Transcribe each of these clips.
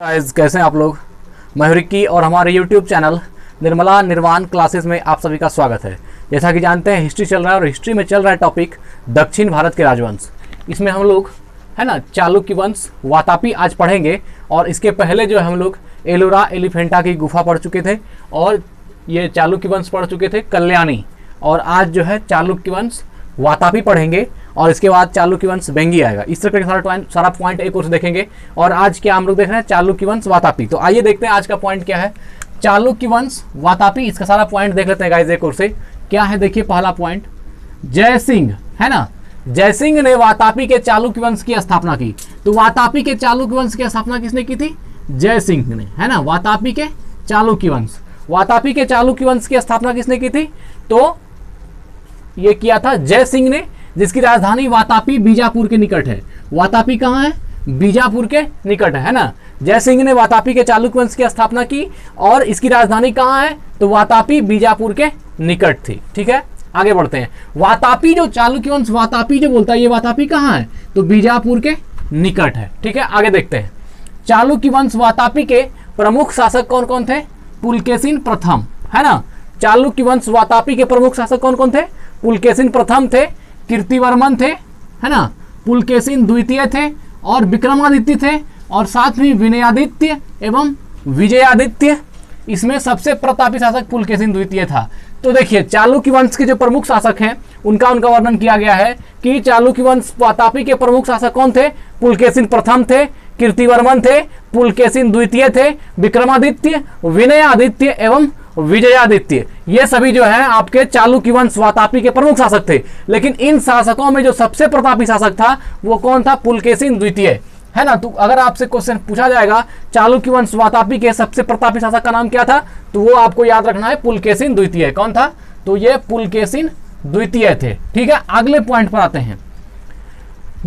Guys कैसे हैं आप लोग। मैं रिक्की और हमारे YouTube चैनल निर्मला निर्वाण क्लासेस में आप सभी का स्वागत है। जैसा कि जानते हैं हिस्ट्री चल रहा है और हिस्ट्री में चल रहा है टॉपिक दक्षिण भारत के राजवंश। इसमें हम लोग है ना चालुक्य वंश वातापी आज पढ़ेंगे और इसके पहले जो है हम लोग एलोरा एलिफेंटा की गुफा पढ़ चुके थे और ये चालुक्य वंश पढ़ चुके थे कल्याणी, और आज जो है चालुक्य वंश वातापी पढ़ेंगे और इसके बाद चालुक्य वंश बेंगी आएगा। इस तरह का सारा पॉइंट एक और से देखेंगे। और आज क्या हम लोग देख रहे हैं चालुक्य वंश वातापी। तो आइए देखते हैं आज का पॉइंट क्या है, चालुक्य वंश वातापी। इसका सारा पॉइंट देख लेते हैं गाइस एक और से। क्या है देखिए, पहला पॉइंट जय सिंह है ना, जय सिंह ने वातापी के चालुक्य वंश की स्थापना की। तो वातापी के चालुक्य वंश की स्थापना किसने की थी? जय सिंह ने, है ना। वातापी के चालुक्य वंश, वातापी के चालुक्य वंश की स्थापना किसने की थी? तो ये किया था जय सिंह ने, जिसकी राजधानी वातापी बीजापुर के निकट है। वातापी कहाँ है? बीजापुर के निकट है ना। जय सिंह ने वातापी के चालुक्य वंश की स्थापना की और इसकी राजधानी कहाँ है? तो वातापी बीजापुर के निकट थी। ठीक है, आगे बढ़ते हैं। वातापी जो चालुक्य वंश वातापी जो बोलता है, ये वातापी कहाँ है? तो बीजापुर के निकट है। ठीक है, आगे देखते हैं। चालुक्य वंश वातापी के प्रमुख शासक कौन कौन थे? पुलकेशिन प्रथम, है ना। चालुक्य वंश वातापी के प्रमुख शासक कौन कौन थे? पुलकेशिन प्रथम थे, कीर्तिवर्मन थे, है ना, पुलकेशिन द्वितीय थे और विक्रमादित्य थे, और साथ में विनयादित्य एवं विजयादित्य। इसमें सबसे प्रतापी शासक पुलकेशिन द्वितीय था। तो देखिए चालुक्य वंश के जो प्रमुख शासक हैं उनका वर्णन किया गया है कि चालुक्य वंश वातापी के प्रमुख शासक कौन थे? पुलकेशिन प्रथम थे, कीर्तिवर्मन थे, पुलकेशिन द्वितीय थे, विक्रमादित्य, विनयादित्य एवं विजयादित्य। ये सभी जो है आपके चालुक्य वंश वातापी के प्रमुख शासक थे। लेकिन इन शासकों में जो सबसे प्रतापी शासक था वो कौन था? पुलकेशिन द्वितीय, है ना। तो अगर आपसे क्वेश्चन पूछा जाएगा चालुक्य वंश वातापी के सबसे प्रतापी शासक का नाम क्या था, तो वो आपको याद रखना है पुलकेशिन द्वितीय। कौन था? तो ये पुलकेशिन द्वितीय थे। ठीक है, अगले पॉइंट पर आते हैं।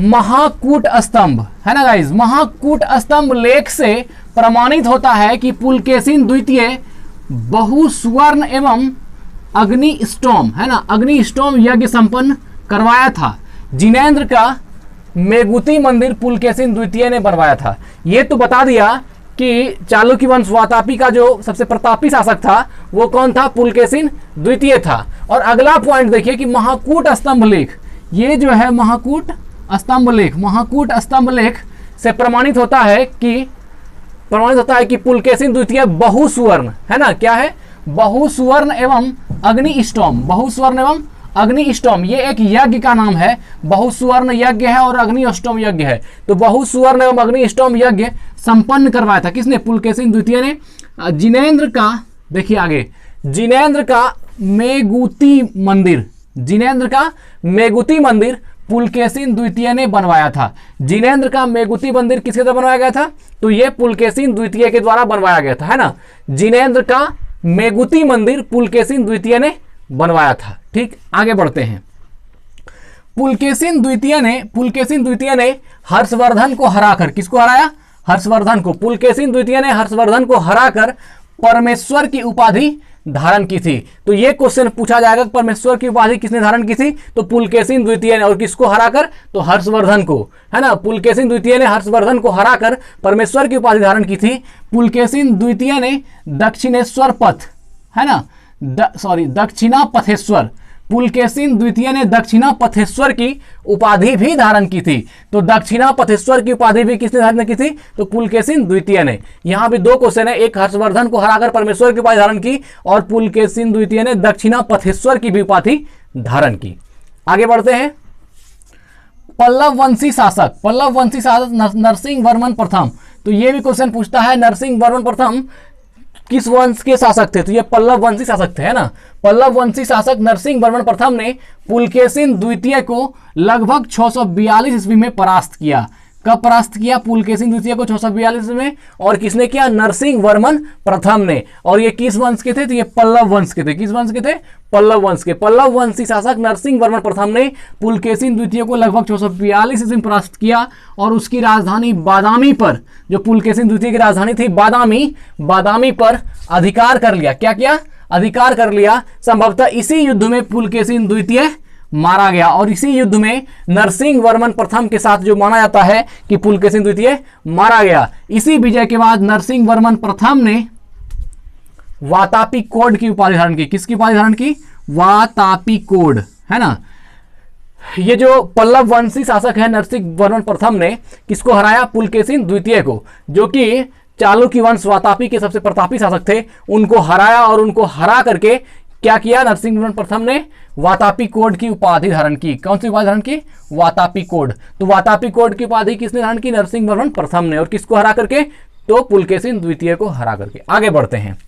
महाकूट स्तंभ, है ना गाइज। महाकूट स्तंभ लेख से प्रमाणित होता है कि पुलकेशिन द्वितीय बहुस्वर्ण एवं अग्निस्टोम, है ना, अग्निस्टोम यज्ञ संपन्न करवाया था। जिनेंद्र का मेगुती मंदिर पुलकेशिन द्वितीय ने बनवाया था। ये तो बता दिया कि चालुक्य वंश वातापी का जो सबसे प्रतापी शासक था वो कौन था? पुलकेशिन द्वितीय था। और अगला पॉइंट देखिए कि महाकूट स्तंभ लेख, ये जो है महाकूट स्तंभ लेख, महाकूट स्तंभ लेख से प्रमाणित होता है कि पुलकेशिन द्वितीय बहुस्वर्ण, है ना, क्या है? बहुस्वर्ण एवं अग्निस्टोम, बहुस्वर्ण एवं अग्निस्टोम, ये एक यज्ञ का नाम है। बहुस्वर्ण यज्ञ है और अग्निस्टोम यज्ञ है। तो बहुस्वर्ण एवं अग्निस्टोम यज्ञ संपन्न करवाया था किसने? पुलकेशिन द्वितीय ने। जिनेंद्र का, देखिए आगे, जिनेंद्र का मेगुती मंदिर, जिनेंद्र का मेगुती मंदिर पुलकेशिन द्वितीय ने बनवाया था। जिनेंद्र का मेगुती मंदिर किसके द्वारा बनवाया गया था? तो ये पुलकेशिन द्वितीय के द्वारा बनवाया गया था, है ना। जिनेंद्र का मेगुती मंदिर पुलकेशिन द्वितीय ने बनवाया था। ठीक, आगे बढ़ते हैं। पुलकेशिन द्वितीय ने हर्षवर्धन को हराकर, किसको हराया? हर्षवर्धन को। पुलकेशिन द्वितीय ने हर्षवर्धन को हराकर परमेश्वर की उपाधि धारण की थी। तो ये क्वेश्चन पूछा जाएगा परमेश्वर की उपाधि किसने धारण की थी? तो पुलकेशिन द्वितीय ने। और किसको हराकर? तो हर्षवर्धन को, है ना। पुलकेशिन द्वितीय ने हर्षवर्धन को हराकर परमेश्वर की उपाधि धारण की थी। पुलकेशिन द्वितीय ने दक्षिणेश्वर पथ, है ना, दक्षिणा पथेश्वर, पुलकेशिन द्वितीय ने दक्षिणा पथेश्वर की उपाधि भी धारण की थी। तो दक्षिणा पथेश्वर की उपाधि भी किसने धारण की थी? तो पुलकेशिन द्वितीय ने। यहां भी दो क्वेश्चन है, एक हर्षवर्धन को हराकर परमेश्वर की उपाधि धारण की और पुलकेशिन द्वितीय ने दक्षिणा पथेश्वर की भी उपाधि धारण की। आगे बढ़ते हैं। पल्लव वंशी शासक नरसिंह वर्मन प्रथम। तो ये भी क्वेश्चन पूछता है नरसिंह वर्मन प्रथम किस वंश के शासक थे? तो ये पल्लव वंशी शासक थे, है ना। पल्लव वंशी शासक नरसिंह वर्मन प्रथम ने पुलकेशिन द्वितीय को लगभग 642 ईस्वी में परास्त किया। कब परास्त किया? पुलकेशिन द्वितीय को 642 में। और किसने किया? नरसिंह वर्मन प्रथम ने। और ये किस वंश के थे? तो ये पल्लव वंश के थे। किस वंश के थे? पल्लव वंश के। पल्लव वंशी शासक नरसिंह वर्मन प्रथम ने पुलकेशिन द्वितीय को लगभग 642 ईस्वी में परास्त किया और उसकी राजधानी बादामी पर, जो पुलकेशिन द्वितीय की राजधानी थी बादामी पर अधिकार कर लिया। क्या किया? अधिकार कर लिया। संभवतः इसी युद्ध में पुलकेशिन द्वितीय मारा गया। और इसी युद्ध में नरसिंह वर्मन प्रथम के साथ जो माना जाता है कि पुलकेशिन द्वितीय मारा गया। इसी विजय के बाद नरसिंह वर्मन प्रथम ने वातापी कोड की उपाधि धारण की। किसकी उपाधि धारण की? वातापी कोड, है ना। ये जो पल्लव वंशी शासक है नरसिंह वर्मन प्रथम ने किसको हराया? पुलकेशिन द्वितीय को, जो कि चालुक्य वंश वातापी के सबसे प्रतापी शासक थे, उनको हराया। और उनको हरा करके क्या किया? नरसिंह वर्मन प्रथम ने वातापी कोड की उपाधि धारण की। कौन सी उपाधि धारण की? वातापी कोड। तो वातापी कोड की उपाधि किसने धारण की? नरसिंह वर्मन प्रथम ने। और किसको हरा करके? तो पुलकेशिन द्वितीय को हरा करके। आगे बढ़ते हैं।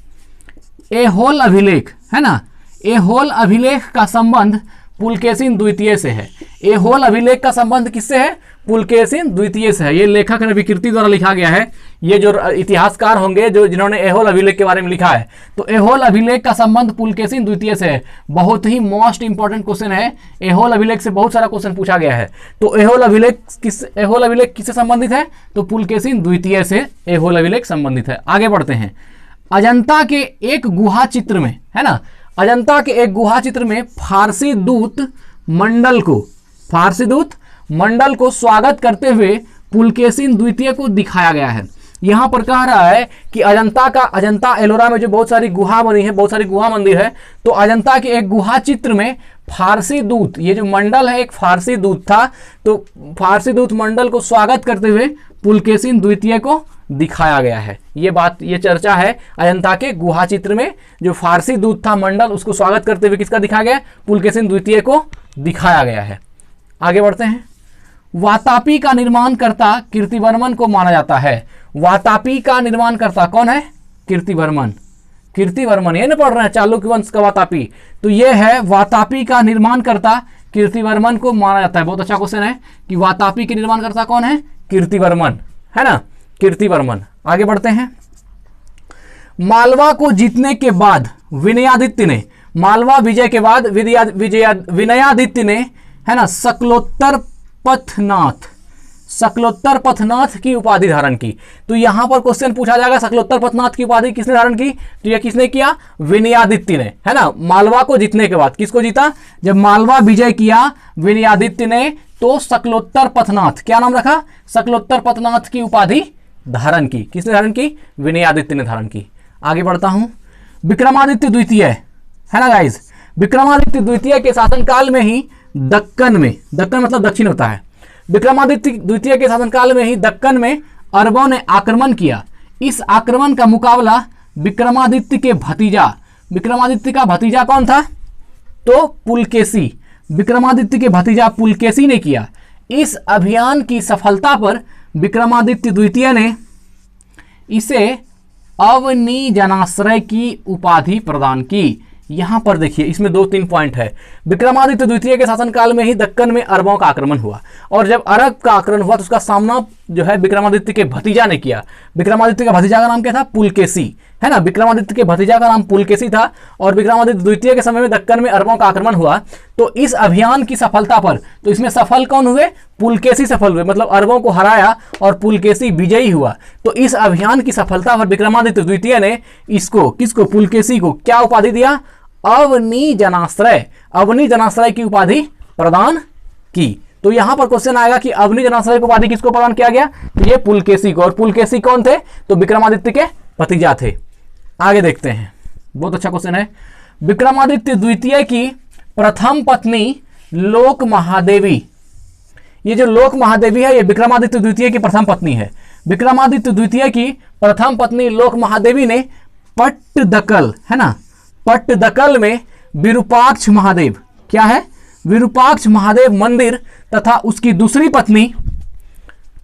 ऐहोल अभिलेख, है ना, ऐहोल अभिलेख का संबंध पुलकेशिन द्वितीय से है। ऐहोल अभिलेख का संबंध किससे है? पुलकेशिन द्वितीय से है। ये लेखक रविकीर्ति द्वारा लिखा गया है। ये जो इतिहासकार होंगे जो जिन्होंने ऐहोल अभिलेख के बारे में लिखा है, तो ऐहोल अभिलेख का संबंध पुलकेशिन द्वितीय से है। बहुत ही मोस्ट इंपॉर्टेंट क्वेश्चन है। ऐहोल अभिलेख से बहुत सारा क्वेश्चन पूछा गया है। तो ऐहोल अभिलेख किससे संबंधित है? तो पुलकेशिन द्वितीय से ऐहोल अभिलेख संबंधित है। आगे बढ़ते हैं। अजंता के एक गुहा चित्र में, है ना, अजंता के एक गुहा चित्र में फारसी दूत मंडल को स्वागत करते हुए पुलकेशिन द्वितीय को दिखाया गया है। यहां पर कह रहा है कि अजंता एलोरा में जो बहुत सारी गुहा बनी है, बहुत सारी गुहा मंदिर है, तो अजंता के एक गुहा चित्र में फारसी दूत, ये जो मंडल है एक फारसी दूत था, तो फारसी दूत मंडल को स्वागत करते हुए पुलकेशिन द्वितीय को दिखाया गया है। ये चर्चा है। अजंता के गुहा चित्र में जो फारसी दूत था मंडल, उसको स्वागत करते हुए किसका दिखाया गया? पुलकेशिन द्वितीय को दिखाया गया है। आगे बढ़ते हैं। वातापी का निर्माणकर्ता कीर्तिवर्मन को माना जाता है। वातापी का निर्माणकर्ता कौन है? कीर्तिवर्मन। ये नहीं पढ़ रहे हैं चालुक्य वंश का वातापी, तो ये है वातापी का निर्माणकर्ता कीर्तिवर्मन को माना जाता है। बहुत अच्छा क्वेश्चन है कि वातापी के निर्माणकर्ता कौन है? कीर्तिवर्मन, है ना, कीर्तिवर्मन। आगे बढ़ते हैं। मालवा को जीतने के बाद विनयादित्य ने, मालवा विजय के बाद विनयादित्य ने, है ना, शकलोत्तर पथनाथ की उपाधि धारण की। तो यहां पर क्वेश्चन पूछा जाएगा शकलोत्तर पथनाथ की उपाधि किसने धारण की? तो यह किसने किया? विनयादित्य ने, है ना। मालवा को जीतने के बाद किसको जीता? जब मालवा विजय किया विनयादित्य ने, तो शकलोत्तर पथनाथ, क्या नाम रखा? शकलोत्तर पथनाथ की उपाधि धारण की। किसने धारण की? विनयादित्य ने धारण की। आगे बढ़ता हूं। विक्रमादित्य द्वितीय, है ना गाइज, विक्रमादित्य द्वितीय के शासनकाल में ही दक्कन मतलब दक्षिण होता है। विक्रमादित्य द्वितीय के शासनकाल में ही दक्कन में अरबों ने आक्रमण किया। इस आक्रमण का मुकाबला विक्रमादित्य का भतीजा कौन था? तो पुलकेशी, विक्रमादित्य के भतीजा पुलकेशी ने किया। इस अभियान की सफलता पर विक्रमादित्य द्वितीय ने इसे अवनी जनाश्रय की उपाधि प्रदान की। यहां पर देखिए, इसमें 2-3 पॉइंट है। विक्रमादित्य द्वितीय के शासनकाल में ही दक्कन में अरबों का आक्रमण हुआ, और जब अरब का आक्रमण हुआ तो उसका सामना जो है विक्रमादित्य के भतीजा ने किया। विक्रमादित्य का भतीजा का नाम क्या था? पुलकेशी, है ना। विक्रमादित्य के भतीजा का नाम पुलकेशी था, और विक्रमादित्य द्वितीय के समय में दक्कन में अरबों का आक्रमण हुआ। तो इस अभियान की सफलता पर, तो इसमें सफल कौन हुए? पुलकेशी सफल हुए, मतलब अरबों को हराया और पुलकेशी विजयी हुआ। तो इस अभियान की सफलता पर विक्रमादित्य द्वितीय ने किसको? पुलकेशी को क्या उपाधि दिया? अवनी जनाश्रय की उपाधि प्रदान की। तो यहां पर क्वेश्चन आएगा कि अवनी जनाश्रय की उपाधि किसको प्रदान किया गया? तो ये पुलकेशी को। और पुलकेशी कौन थे? तो विक्रमादित्य के भतीजा थे। आगे देखते हैं, बहुत अच्छा क्वेश्चन है। विक्रमादित्य द्वितीय की प्रथम पत्नी लोक महादेवी, ये जो लोक महादेवी है ये विक्रमादित्य द्वितीय की प्रथम पत्नी है। विक्रमादित्य द्वितीय की प्रथम पत्नी लोक महादेवी ने पट्टदकल, है ना, पट्टदकल में विरूपाक्ष महादेव, क्या है? विरूपाक्ष महादेव मंदिर तथा उसकी दूसरी पत्नी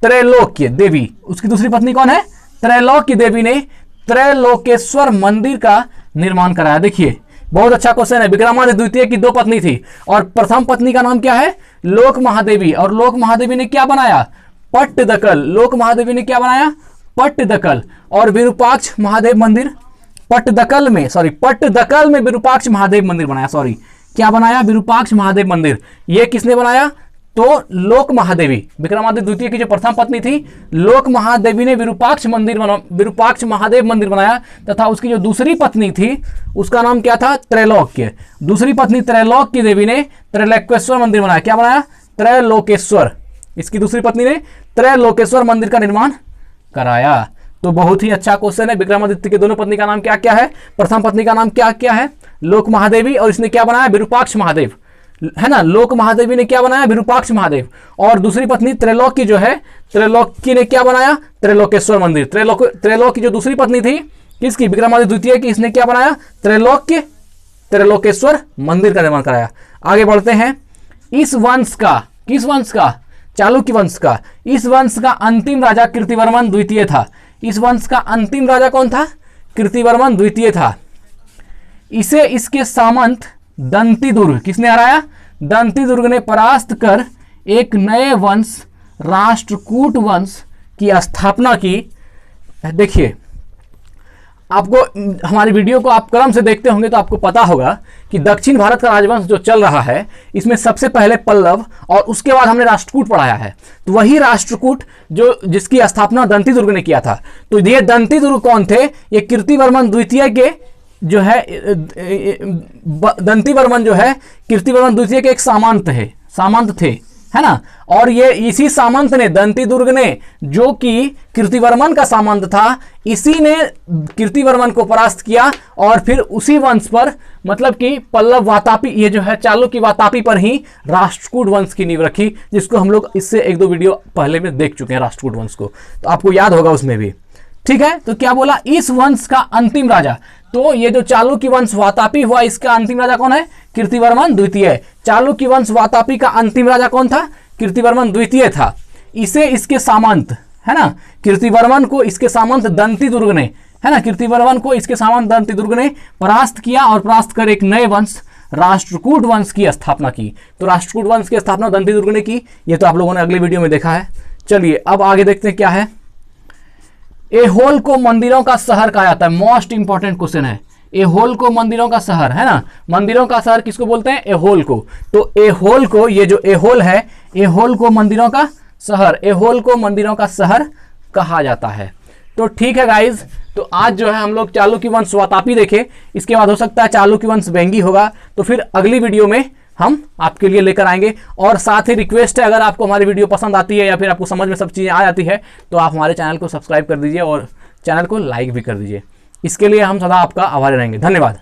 त्रैलोक्य देवी, उसकी दूसरी पत्नी कौन है? त्रैलोक्य देवी ने त्रैलोकेश्वर मंदिर का निर्माण कराया। देखिए बहुत अच्छा क्वेश्चन है। विक्रमादित्य द्वितीय की 2 पत्नी थी और प्रथम पत्नी का नाम क्या है? लोक महादेवी, और लोक महादेवी ने क्या बनाया? पट्टदकल। लोक महादेवी ने क्या बनाया? पट्टदकल। और विरूपाक्ष महादेव मंदिर पट्टदकल में विरूपाक्ष महादेव मंदिर बनाया। क्या बनाया? विरूपाक्ष महादेव मंदिर। ये किसने बनाया? तो लोक महादेवी, विक्रमादित्य द्वितीय की जो प्रथम पत्नी थी लोक महादेवी ने विरूपाक्ष महादेव मंदिर बनाया, तथा उसकी जो दूसरी पत्नी थी उसका नाम क्या था? त्रैलोक्य। दूसरी पत्नी त्रैलोक्य देवी ने त्रैलोकेश्वर मंदिर बनाया। क्या बनाया? त्रैलोकेश्वर। इसकी दूसरी पत्नी ने त्रैलोकेश्वर मंदिर का निर्माण कराया। तो बहुत ही अच्छा क्वेश्चन है। विक्रमादित्य की दोनों पत्नी का नाम क्या क्या है? प्रथम पत्नी का नाम क्या क्या है? लोक महादेवी, और इसने क्या बनाया? विरूपाक्ष महादेव, है ना। लोक महादेवी ने क्या बनाया? विरूपाक्ष महादेव। और दूसरी पत्नी त्रैलोक्य जो है, त्रैलोक्य ने क्या बनाया? त्रैलोकेश्वर मंदिर। त्रैलोक्य जो दूसरी पत्नी थी किसकी? विक्रमादित्य द्वितीय की, इसने क्या बनाया? त्रैलोकेश्वर मंदिर का निर्माण कराया। आगे बढ़ते हैं। इस वंश का, किस वंश का? चालुक्य वंश का। इस वंश का अंतिम राजा कीर्तिवर्मन द्वितीय था। इस वंश का अंतिम राजा कौन था? कीर्तिवर्मन द्वितीय था। इसे इसके सामंत दंतीदुर्ग किसने हराया? दंतीदुर्ग ने परास्त कर एक नए वंश राष्ट्रकूट वंश की स्थापना की। देखिए, आपको हमारी वीडियो को आप क्रम से देखते होंगे तो आपको पता होगा कि दक्षिण भारत का राजवंश जो चल रहा है इसमें सबसे पहले पल्लव और उसके बाद हमने राष्ट्रकूट पढ़ाया है। तो वही राष्ट्रकूट जो जिसकी स्थापना दंतीदुर्ग ने किया था। तो ये दंतीदुर्ग कौन थे? ये कीर्तिवर्मन द्वितीय के जो है, दंतीवर्मन जो है कीर्तिवर्मन द्वितीय के एक सामंत थे, है ना। और ये इसी सामंत ने, दंतीदुर्ग ने, जो कि कीर्तिवर्मन का सामंत था, इसी ने कीर्तिवर्मन को परास्त किया और फिर उसी वंश पर, मतलब कि पल्लव वातापी, ये जो है चालुक्य वातापी पर ही राष्ट्रकूट वंश की नींव रखी, जिसको हम लोग इससे एक दो वीडियो पहले में देख चुके हैं राष्ट्रकूट वंश को, तो आपको याद होगा उसमें भी। ठीक है, तो क्या बोला? इस वंश का अंतिम राजा। तो ये जो चालुक्य वंश वातापी हुआ, इसका अंतिम राजा कौन है? कीर्तिवर्मन द्वितीय। चालुक्य वंश वातापी का अंतिम राजा कौन था? कीर्तिवर्मन द्वितीय था। इसे इसके सामंत, है ना, कीर्तिवर्मन को इसके सामंत दंतीदुर्ग ने, है ना, कीर्तिवर्मन को इसके सामंत दंतीदुर्ग ने परास्त किया और परास्त कर एक नए वंश राष्ट्रकूट वंश की स्थापना की। तो राष्ट्रकूट वंश की स्थापना दंतीदुर्ग ने की। ये तो आप लोगों ने अगले वीडियो में देखा है। चलिए अब आगे देखते हैं क्या है। एहोल को मंदिरों का शहर कहा जाता है। मोस्ट इंपॉर्टेंट क्वेश्चन है। एहोल को मंदिरों का शहर, है ना। मंदिरों का शहर किसको बोलते हैं? एहोल को। तो एहोल को, ये जो एहोल है, एहोल को मंदिरों का शहर, एहोल को मंदिरों का शहर कहा जाता है। तो ठीक है गाइज, तो आज जो है हम लोग चालुक्य वंश वातापी देखे। इसके बाद हो सकता है चालुक्य वंश वेंगी होगा, तो फिर अगली वीडियो में हम आपके लिए लेकर आएंगे। और साथ ही रिक्वेस्ट है, अगर आपको हमारी वीडियो पसंद आती है या फिर आपको समझ में सब चीज़ें आ जाती है तो आप हमारे चैनल को सब्सक्राइब कर दीजिए और चैनल को लाइक भी कर दीजिए। इसके लिए हम सदा आपका आभारी रहेंगे। धन्यवाद।